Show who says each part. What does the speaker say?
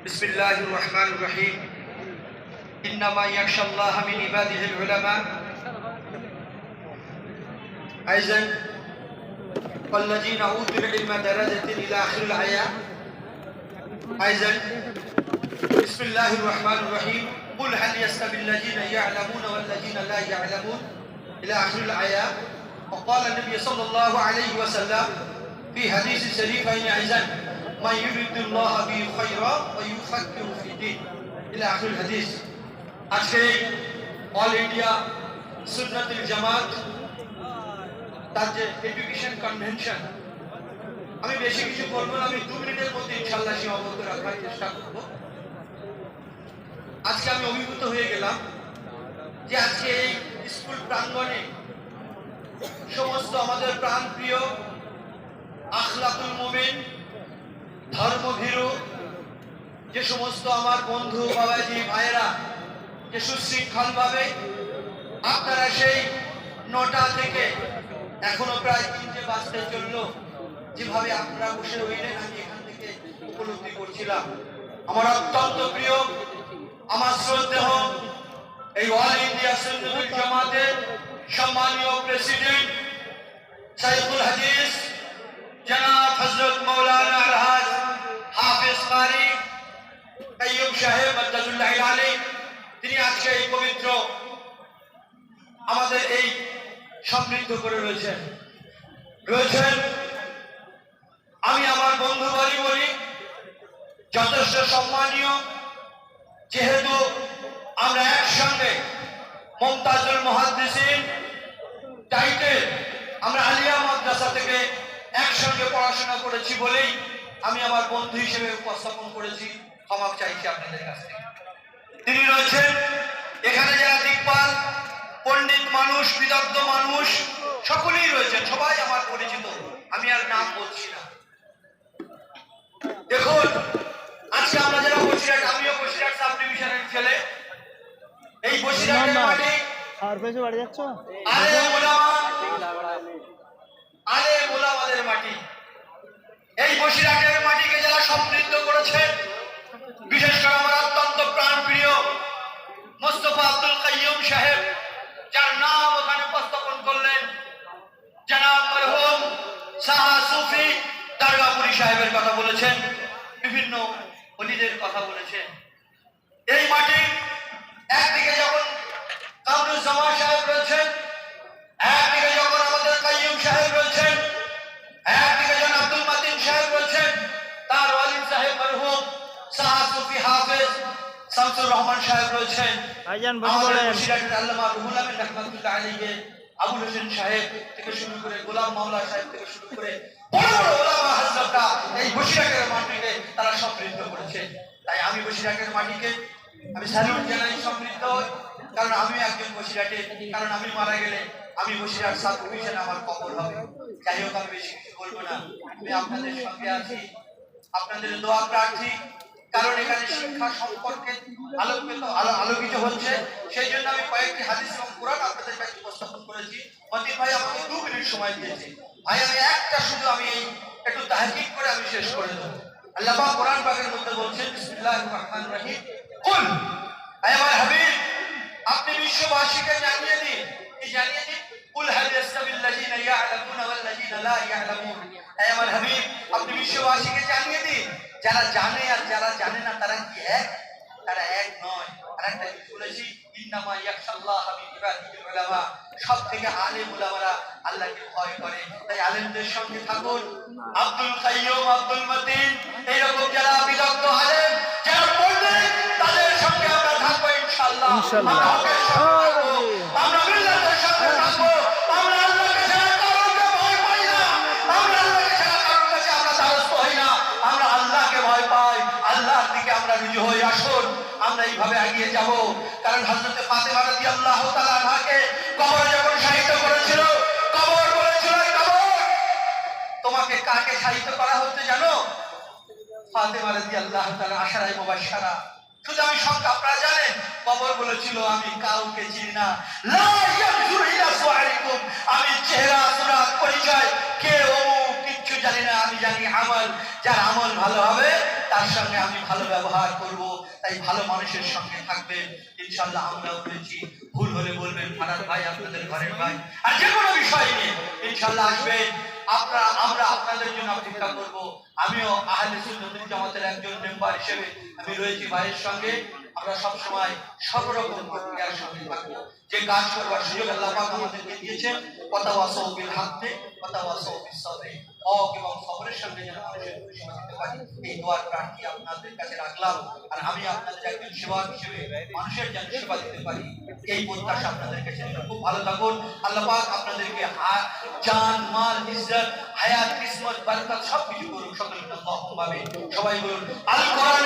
Speaker 1: بسم الله الرحمن الرحيم إنما يخشى الله من عباده العلماء أيضا والذين أوتوا العلم درجة إلى آخر الآية أيضا بسم الله الرحمن الرحيم قل هل يستوي الذين يعلمون والذين لا يعلمون إلى آخر الآية. وقال النبي صلى الله عليه وسلم في حديث شريفين أيضا ما يريد الله به خيرا ويفكر في الدين إلى آخر الحديث. আজকে all India Sunnatul জামাত তার যে এডুকেশন কনভেনশন, আমি বেশি কিছু বলবো না, আমি 2 মিনিটের মধ্যে ইনশাআল্লাহ সীমাবদ্ধ রাখার চেষ্টা করব। আজকে আমি অভিভূত হয়ে গেলাম যে আজকে এই স্কুল প্রাঙ্গণে সমস্ত আমাদের প্রাণপ্রিয় আখলাকুল মুমিন ধর্মভীরু যে সমস্ত আমার বন্ধু বাবাজি ভাইয়েরা যে সুশৃঙ্খলভাবে আপনারা সেই 9টা থেকে এখনো প্রায় 3টে বাজতে চললো যেভাবে আপনারা বসে রইলেন, আমি এখান থেকে উপলব্ধি করছিলাম। আমার অত্যন্ত প্রিয়, আমার শ্রদ্ধেয় এই অল ইন্ডিয়া সুন্নাতুল জামাতের সম্মানীয় প্রেসিডেন্ট শাইখুল হাদিস জনাব হযরত মাওলানা আলহাজ হাফেজ কারি কাইয়ুম সাহেব আদাতুল্লাহ আলাইহি, তিনি আজকে এই পবিত্র আমাদের এই সমৃদ্ধ করে রয়েছেন। আমি আমার বন্ধু বলি যথেষ্ট সম্মানীয়, যেহেতু আমরা একসঙ্গে মুমতাজুল মুহাদ্দিসিন টাইটেল আমরা আলিয়া মাদ্রাসা থেকে একসঙ্গে পড়াশোনা করেছি বলেই আমি আমার বন্ধু হিসেবে উপস্থাপন করেছি। ক্ষমা চাইছি আপনাদের কাছ থেকে। তিনি রয়েছেন এখানে যারা দিকপাল পণ্ডিত মানুষ, বিদগ্ধ মানুষ সকলেই রয়েছেন, সবাই আমার পরিচিত, আমি আর নাম বলছি না। দেখুন আজকে আমরা যারা বসিরহাট, আমিও বসিরহাট সাব ডিভিশনের ছেলে, এই বসিরহাটের মাটি আলেম ওলামাদের মাটি, এই বসিরহাটের মাটিকে যারা সমৃদ্ধ করেছেন, বিশেষ করে আমার অত্যন্ত প্রাণপ্রিয় মোস্তফা আব্দুল কাইয়ুম সাহেব, যার নাম ওখানে উপস্থাপন করলেন, জনাব মরহুম শাহ সুফি দারগাপুরি সাহেবের কথা বলেছেন, বিভিন্ন ওলিদের কথা বলেছেন। এই মাটি একদিকে যখন কামরুজ্জামান সাহেব রয়েছেন, একদিকে যখন আমাদের কাইয়ুম সাহেব রয়েছেন, একদিকে যখন আব্দুল মাতিন সাহেব রয়েছেন, তার ওয়ালিদ সাহেব মরহুম শাহ সুফি হাফেজ শামসুর রহমান সাহেব রয়েছেন, আমাদের বসিরহাটের আল্লামা রুহুল আমিন রাহমাতুল্লাহ আলাইহি আবুল হোসেন সাহেব থেকে শুরু করে গোলাম মাওলা সাহেব থেকে শুরু করে বড় বড় ওলামা হযরতরা এই বসিরহাটের মাটিকে তারা সমৃদ্ধ করেছে। তাই আমি বসিরহাটের মাটিকে আমি স্যালুট জানাই, সমৃদ্ধ, কারণ আমি একজন বসিরহাটে, কারণ আমি মারা গেলে আমি বসিরহাট সাব ডিভিশনে আমার কবর হবে। যাই হোক, আমি বেশি কিছু বলবো না, আমি আপনাদের সঙ্গে আছি, আপনাদের দোয়া প্রার্থী, কারণ এখানে শিক্ষা সম্পর্কে আলোকিত হচ্ছে, সেই জন্য আমি কয়েকটি হাদিস এবং কোরআন আপনাদের কাছে উপস্থাপন করেছি। মতিন ভাই আমাকে 2 মিনিট সময় দিয়েছে, ভাই আমি একটা শুধু আমি এই একটু তাহকিক করে আমি শেষ করে দেব। আল্লাহ পাক কোরআন পাকের মধ্যে বলছেন বিসমিল্লাহির রহমানির রহিম, কুল হে আমার হাবিব আপনি বিশ্ববাসীকে জানিয়ে দিন, কি জানিয়ে দিন, কুল হাল ইয়াস্তাবিল লাযিনা ইয়ালামুনা ওয়াল লাযিনা লা ইয়ালামুন, হে আমার হাবিব আপনি বিশ্ববাসীকে জানিয়ে দিন যারা জানে আর যারা জানে না তারা কি এক? তারা এক নয়। আরেকটা বলেছি ইন্নামা ইয়াখশাল্লাহা মিন ইবাদিহিল উলামা, সব থেকে আলেম উলামারা আল্লাহকে ভয় করে। তাই আলেমদের সঙ্গে থাকুন, আব্দুল কাইয়ুম, আব্দুল মতিন, এরকম যারা বিদগ্ধ আলেম যারা পণ্ডিত, তাদের সঙ্গে আমরা থাকবো ইনশাআল্লাহ। আমরা মিল্লাতের সঙ্গে থাকবো, আমরা আল্লাহকে ছাড়া কারোকে ভয় পাই না, আমরা আল্লাহকে ছাড়া কারোর কাছে আমরা দ্বারস্থ হই না, আমরা আল্লাহকে ভয় পাই, আল্লাহর দিকে আমরা রুজু হই। আসুন আমরা এইভাবে এগিয়ে যাব, কারণ হযরত ফাতেমা রাদিয়াল্লাহু তাআলা আনহাকে কবরে যখন শাহিদ করেছিল, কবর বলেছিল কবর তোমাকে কাকে শাহিদ করা হচ্ছে জানো? ফাতেমা রাদিয়াল্লাহু তাআলা আশারায়ে মুবাশশারা, শুধু আমি সংখ্যা আপনারা জানেন, কবর বলেছিল আমি কাউকে চিনি না, লা ইয়াজুর ইলা সুআরিকুম, আমি চেহারা সুরাত পরিচয় কে ও কিচ্ছু জানি না, আমি জানি আমল, যার আমল ভালো হবে তার সঙ্গে আমি ভালো ব্যবহার করব, তাই ভালো মানুষের সঙ্গে থাকবেন। ইনশাআল্লাহ আমরাও বলেছি, ভুল হলে বলবেন, ফারাদ ভাই আপনাদের ঘরের ভাই, আর যে কোনো বিষয় নিয়ে ইনশাআল্লাহ আসবেন। আমরা আপনাদের জন্য অপেক্ষা করব। আমিও আহলে সুন্নাত ওয়াল জামাতের একজন মেম্বার হিসেবে আমি রয়েছি ভাইয়ের সঙ্গে। আমরা সব সময় সব রকম প্রক্রিয়ার সঙ্গে থাকবো। যে কাজ করবার সুযোগ আল্লাহ পাক আমাদেরকে দিয়েছেন, ওয়াতাওয়াসাউ বিল হাক্কি ওয়াতাওয়াসাউ বিস সাবরি, হক এবং সবরের সঙ্গে যেন মানুষের পরিষেবা দিতে পারি, এই দোয়ার প্রার্থী আপনাদের কাছে রাখলাম। আর আমি আপনাদের একজন সেবক হিসেবে মানুষের যেন সেবা দিতে পারি, এই প্রত্যাশা আপনাদের কাছে। খুব ভালো থাকুন। আল্লাহ পাক আপনাদেরকে জান, মাল, ইজ্জত, হায়াত, কিসমত, বরকত সব কিছু করুন। সকলকে আল্লাহুম্মা আমিন। সবাই বলুন আল কোরআন।